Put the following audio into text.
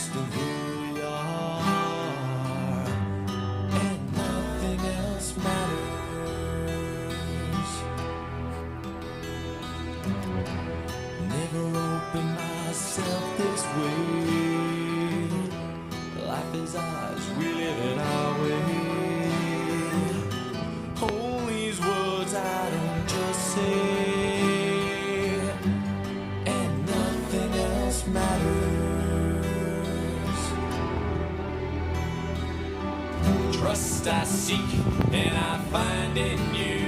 just who we are, and nothing else matters. Never opened myself this way. Life is ours, we live it our way. All these words I don't just say, and nothing else matters. Trust I seek and I find in you.